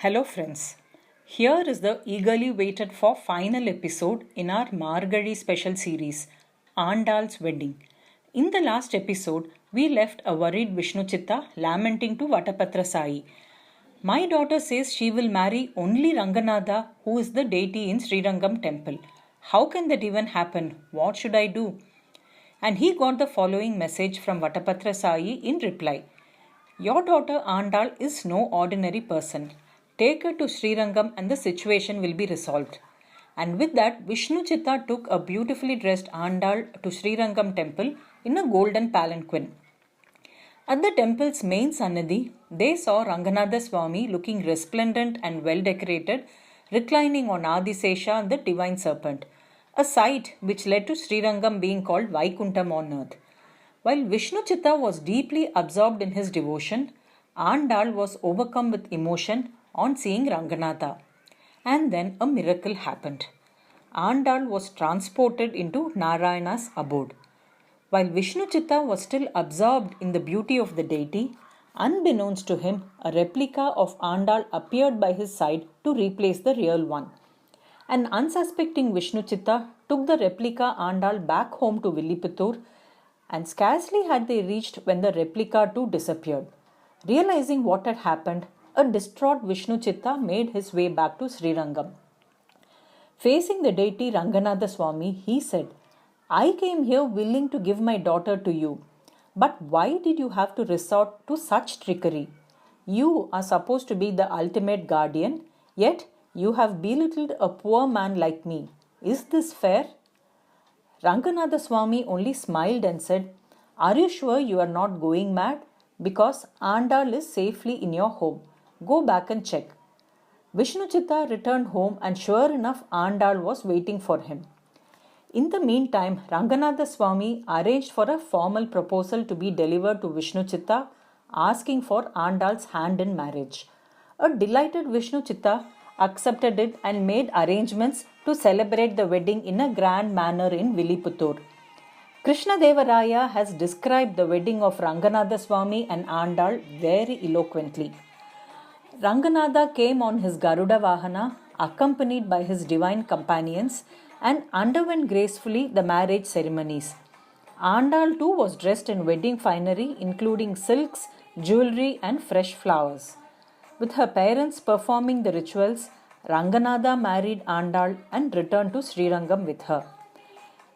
Hello friends, here is the eagerly waited for final episode in our Margazhi special series, Andal's Wedding. In the last episode, we left a worried Vishnu Chitta lamenting to Vatapatra Sai. My daughter says she will marry only Ranganatha, who is the deity in Srirangam temple. How can that even happen? What should I do? And he got the following message from Vatapatra Sai in reply. Your daughter Andal is no ordinary person. Take her to Srirangam and the situation will be resolved. And with that, Vishnu Chitta took a beautifully dressed Andal to Srirangam temple in a golden palanquin. At the temple's main sannidhi, they saw Ranganathaswamy looking resplendent and well decorated, reclining on Adisesha, the divine serpent, a sight which led to Srirangam being called Vaikuntham on earth. While Vishnu Chitta was deeply absorbed in his devotion, Andal was overcome with emotion on seeing Ranganatha. And then a miracle happened. Andal was transported into Narayana's abode. While Vishnu Chitta was still absorbed in the beauty of the deity, unbeknownst to him, a replica of Andal appeared by his side to replace the real one. An unsuspecting Vishnu Chitta took the replica Andal back home to Villiputtur, and scarcely had they reached when the replica too disappeared. Realizing what had happened, a distraught Vishnu Chitta made his way back to Srirangam. Facing the deity Ranganathaswamy, he said, I came here willing to give my daughter to you. But why did you have to resort to such trickery? You are supposed to be the ultimate guardian, yet you have belittled a poor man like me. Is this fair? Ranganathaswamy only smiled and said, Are you sure you are not going mad? Because Andal is safely in your home. Go back and check. Vishnu Chitta returned home and sure enough Andal was waiting for him. In the meantime, Ranganathaswamy arranged for a formal proposal to be delivered to Vishnu Chitta, asking for Andal's hand in marriage. A delighted Vishnu Chitta accepted it and made arrangements to celebrate the wedding in a grand manner in Villiputtur. Krishnadeva Raya has described the wedding of Ranganathaswamy and Andal very eloquently. Ranganatha came on his Garuda vahana, accompanied by his divine companions, and underwent gracefully the marriage ceremonies. Andal too was dressed in wedding finery, including silks, jewellery, and fresh flowers. With her parents performing the rituals, Ranganatha married Andal and returned to Srirangam with her.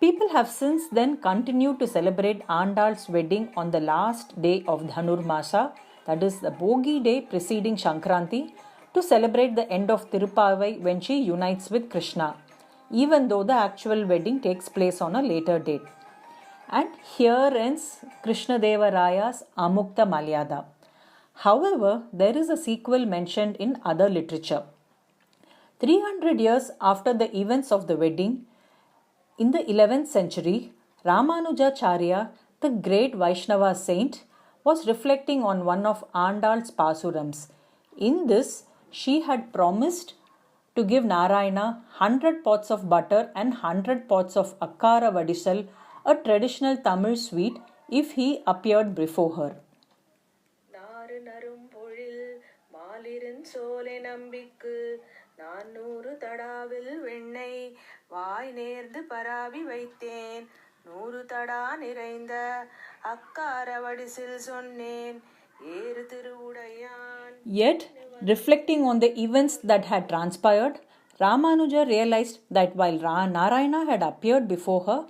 People have since then continued to celebrate Andal's wedding on the last day of Dhanur Masa, that is the Bhogi day preceding Sankranti, to celebrate the end of Tiruppavai when she unites with Krishna, even though the actual wedding takes place on a later date. And here ends Krishnadeva Raya's Amukta Malyada. However, there is a sequel mentioned in other literature. 300 years after the events of the wedding, in the 11th century, Ramanujacharya, the great Vaishnava saint, was reflecting on one of Andal's pasurams. In this, she had promised to give Narayana 100 pots of butter and 100 pots of akkara vadisal, a traditional Tamil sweet, if he appeared before her. Naru Narum Pozhil, Malirin Sole Nambikku, Nannooru Tadavil Vennai, Vai Nerdu Paravi Vaithen, Nooru Tada Nirainda, Akkara Vadisil Sonnen, Eru Tiruvudaiyan. Yet, reflecting on the events that had transpired, Ramanuja realized that while Narayana had appeared before her,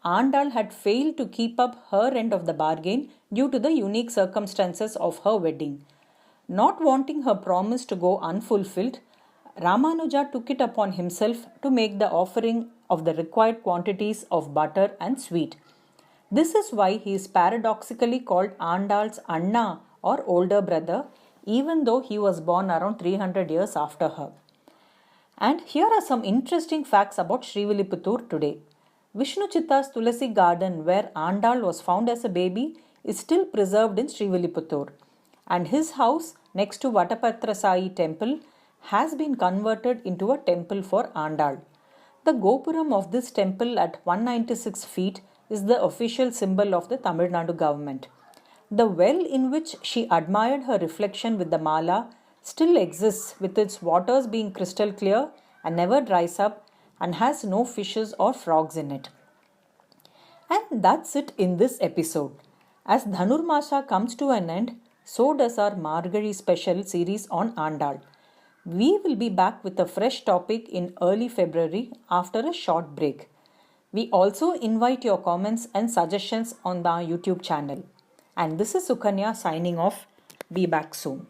Andal had failed to keep up her end of the bargain due to the unique circumstances of her wedding. Not wanting her promise to go unfulfilled, Ramanuja took it upon himself to make the offering of the required quantities of butter and sweet. This is why he is paradoxically called Andal's Anna or older brother, even though he was born around 300 years after her. And here are some interesting facts about Srivilliputtur today. Vishnu Chitta's Tulasi garden, where Andal was found as a baby, is still preserved in Srivilliputtur, and his house next to Vatapatra Sai temple has been converted into a temple for Andal. The Gopuram of this temple at 196 feet is the official symbol of the Tamil Nadu government. The well in which she admired her reflection with the mala still exists with its waters being crystal clear and never dries up and has no fishes or frogs in it. And that's it in this episode. As Dhanur Masa comes to an end, so does our Margazhi special series on Andal. We will be back with a fresh topic in early February after a short break. We also invite your comments and suggestions on the YouTube channel. And this is Sukanya signing off. Be back soon.